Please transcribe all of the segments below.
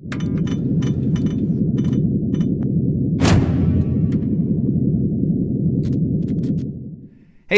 Hey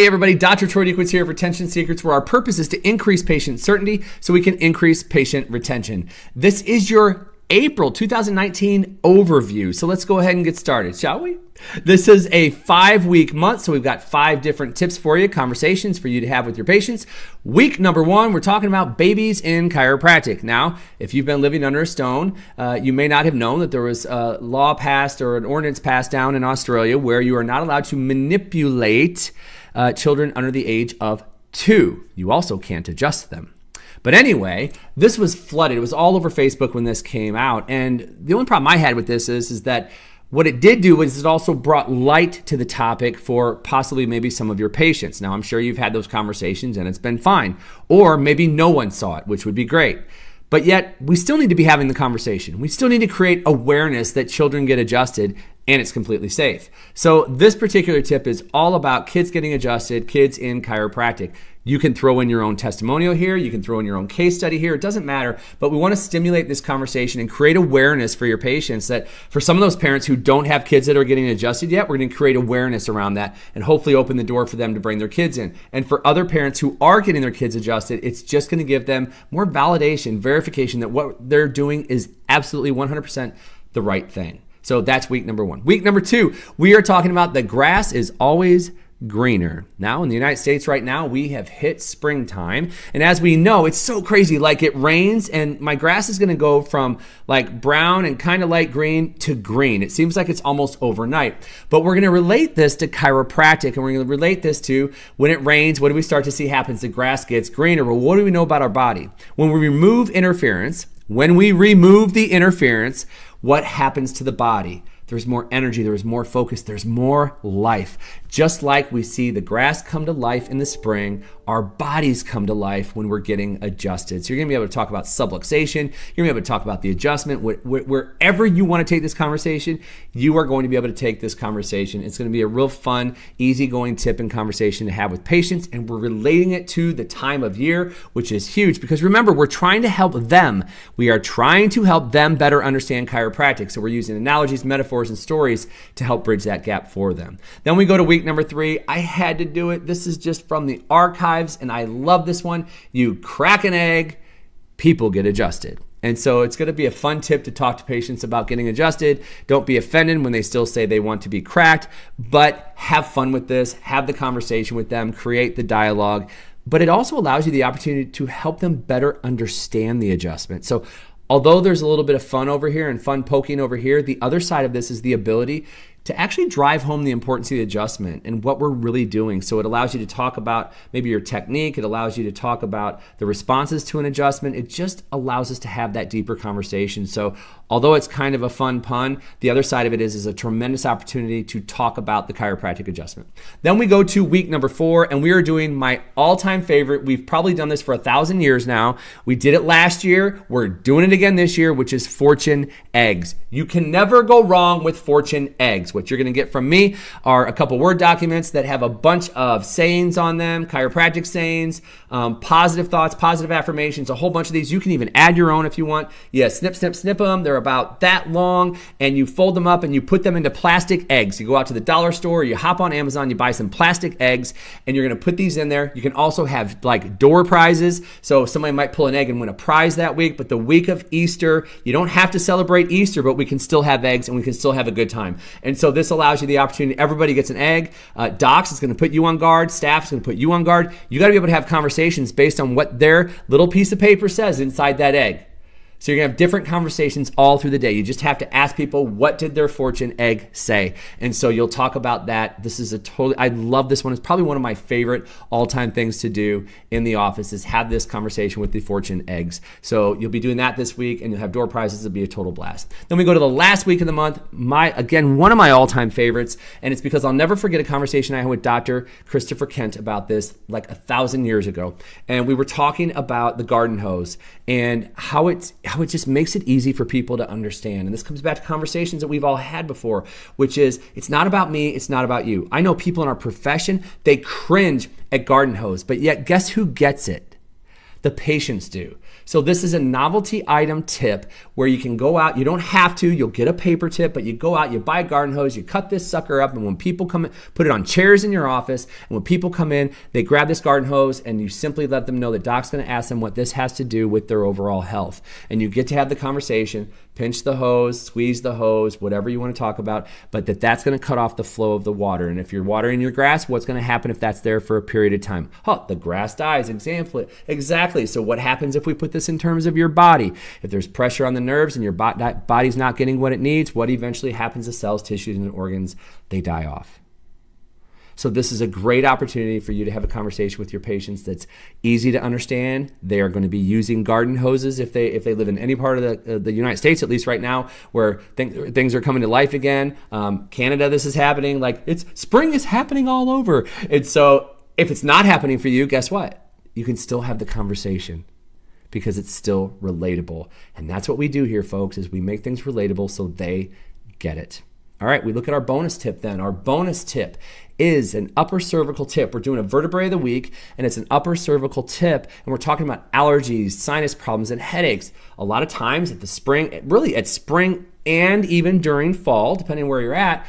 everybody, Dr. Troy Dukowitz here for Retention Secrets, where our purpose is to increase patient certainty so we can increase patient retention. This is your April 2019 overview. So let's go ahead and get started, shall we? This is a 5-week month, so we've got 5 different tips for you, conversations for you to have with your patients. Week number 1, we're talking about babies in chiropractic. Now, if you've been living under a stone, you may not have known that there was a law passed or an ordinance passed down in Australia where you are not allowed to manipulate children under the age of 2. You also can't adjust them. But anyway, this was flooded. It was all over Facebook when this came out. And the only problem I had with this is that what it did do was it also brought light to the topic for possibly maybe some of your patients. Now, I'm sure you've had those conversations and it's been fine. Or maybe no one saw it, which would be great. But yet, we still need to be having the conversation. We still need to create awareness that children get adjusted and it's completely safe. So this particular tip is all about kids getting adjusted, kids in chiropractic. You can throw in your own testimonial here. You can throw in your own case study here. It doesn't matter, but we want to stimulate this conversation and create awareness for your patients that for some of those parents who don't have kids that are getting adjusted yet, we're going to create awareness around that and hopefully open the door for them to bring their kids in. And for other parents who are getting their kids adjusted, it's just going to give them more validation, verification that what they're doing is absolutely 100% the right thing. So that's week number 1. Week number 2, we are talking about the grass is always greener. Now in the United States right now, we have hit springtime. And as we know, it's so crazy. Like it rains and my grass is going to go from like brown and kind of light green to green. It seems like it's almost overnight. But we're going to relate this to chiropractic and we're going to relate this to when it rains, what do we start to see happens? The grass gets greener. Well, what do we know about our body? When we remove interference, what happens to the body? There's more energy, there's more focus, there's more life. Just like we see the grass come to life in the spring, our bodies come to life when we're getting adjusted. So you're gonna be able to talk about subluxation, you're gonna be able to talk about the adjustment. Wherever you wanna take this conversation, you are going to be able to take this conversation. It's gonna be a real fun, easygoing tip and conversation to have with patients, and we're relating it to the time of year, which is huge because remember, we're trying to help them. We are trying to help them better understand chiropractic. So we're using analogies, metaphors, and stories to help bridge that gap for them. Then we go to week number 3. I had to do it. This is just from the archives, and I love this one. You crack an egg, people get adjusted. And so it's going to be a fun tip to talk to patients about getting adjusted. Don't be offended when they still say they want to be cracked, but have fun with this, have the conversation with them, create the dialogue. But it also allows you the opportunity to help them better understand the adjustment. So although there's a little bit of fun over here and fun poking over here, the other side of this is the ability to actually drive home the importance of the adjustment and what we're really doing. So it allows you to talk about maybe your technique. It allows you to talk about the responses to an adjustment. It just allows us to have that deeper conversation. So although it's kind of a fun pun, the other side of it is a tremendous opportunity to talk about the chiropractic adjustment. Then we go to week number 4, and we are doing my all-time favorite. We've probably done this for 1,000 years now. We did it last year. We're doing it again this year, which is fortune eggs. You can never go wrong with fortune eggs. What you're going to get from me are a couple Word documents that have a bunch of sayings on them, chiropractic sayings, positive thoughts, positive affirmations, a whole bunch of these. You can even add your own if you want. Yeah, snip, snip, snip them. They're about that long, and you fold them up and you put them into plastic eggs. You go out to the dollar store, you hop on Amazon, you buy some plastic eggs, and you're going to put these in there. You can also have like door prizes. So somebody might pull an egg and win a prize that week, but the week of Easter, you don't have to celebrate Easter, but we can still have eggs and we can still have a good time. And so this allows you the opportunity. Everybody gets an egg. Docs is going to put you on guard. Staff is going to put you on guard. You got to be able to have conversations based on what their little piece of paper says inside that egg. So you're going to have different conversations all through the day. You just have to ask people, what did their fortune egg say? And so you'll talk about that. This is I love this one. It's probably one of my favorite all-time things to do in the office is have this conversation with the fortune eggs. So you'll be doing that this week and you'll have door prizes. It'll be a total blast. Then we go to the last week of the month. Again, one of my all-time favorites. And it's because I'll never forget a conversation I had with Dr. Christopher Kent about this like 1,000 years ago. And we were talking about the garden hose and how it just makes it easy for people to understand. And this comes back to conversations that we've all had before, which is it's not about me, it's not about you. I know people in our profession, they cringe at garden hose, but yet guess who gets it? the patients do. So this is a novelty item tip where you can go out, you don't have to, you'll get a paper tip, but you go out, you buy a garden hose, you cut this sucker up, and when people come in, put it on chairs in your office, and when people come in, they grab this garden hose, and you simply let them know that Doc's gonna ask them what this has to do with their overall health. And you get to have the conversation, pinch the hose, squeeze the hose, whatever you wanna talk about, but that's gonna cut off the flow of the water. And if you're watering your grass, what's gonna happen if that's there for a period of time? Oh, the grass dies, exactly. So what happens if we put this in terms of your body? If there's pressure on the nerves and your body's not getting what it needs, what eventually happens to cells, tissues, and organs? They die off. So this is a great opportunity for you to have a conversation with your patients that's easy to understand. They are going to be using garden hoses if they live in any part of the United States, at least right now, where things are coming to life again. Canada, this is happening. Like, spring is happening all over. And so if it's not happening for you, guess what? You can still have the conversation because it's still relatable. And that's what we do here, folks, is we make things relatable so they get it. All right, we look at our bonus tip then. Our bonus tip is an upper cervical tip. We're doing a vertebrae of the week, and it's an upper cervical tip, and we're talking about allergies, sinus problems, and headaches. A lot of times at the spring, really at spring and even during fall, depending where you're at,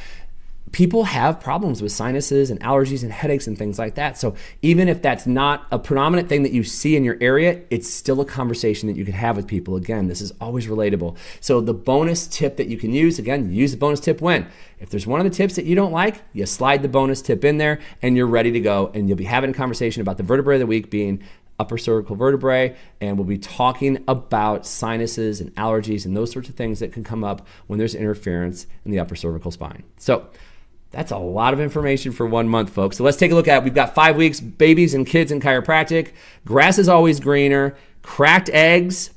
people have problems with sinuses and allergies and headaches and things like that. So even if that's not a predominant thing that you see in your area, it's still a conversation that you can have with people. Again, this is always relatable. So the bonus tip that you can use, again, use the bonus tip when? If there's one of the tips that you don't like, you slide the bonus tip in there and you're ready to go. And you'll be having a conversation about the vertebrae of the week being upper cervical vertebrae, and we'll be talking about sinuses and allergies and those sorts of things that can come up when there's interference in the upper cervical spine. So that's a lot of information for 1 month, folks. So let's take a look at it. We've got 5 weeks, babies and kids in chiropractic. Grass is always greener. Cracked eggs,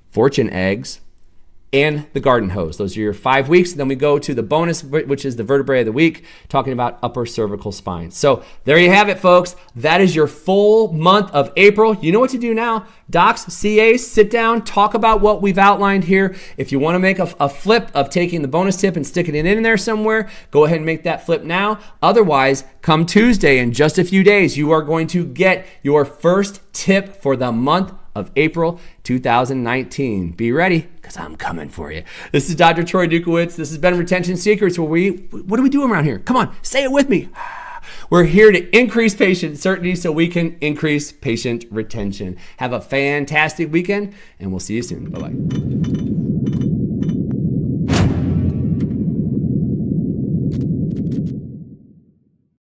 fortune eggs, and the garden hose. Those are your 5 weeks. Then we go to the bonus, which is the vertebrae of the week, talking about upper cervical spine. So there you have it, folks. That is your full month of April. You know what to do now. Docs, CAs, sit down, talk about what we've outlined here. If you want to make a flip of taking the bonus tip and sticking it in there somewhere, go ahead and make that flip now. Otherwise, come Tuesday, in just a few days, you are going to get your first tip for the month of April 2019. Be ready, because I'm coming for you. This is Dr. Troy Dukowitz. This has been Retention Secrets, where what do we do around here? Come on, say it with me. We're here to increase patient certainty so we can increase patient retention. Have a fantastic weekend, and we'll see you soon. Bye-bye.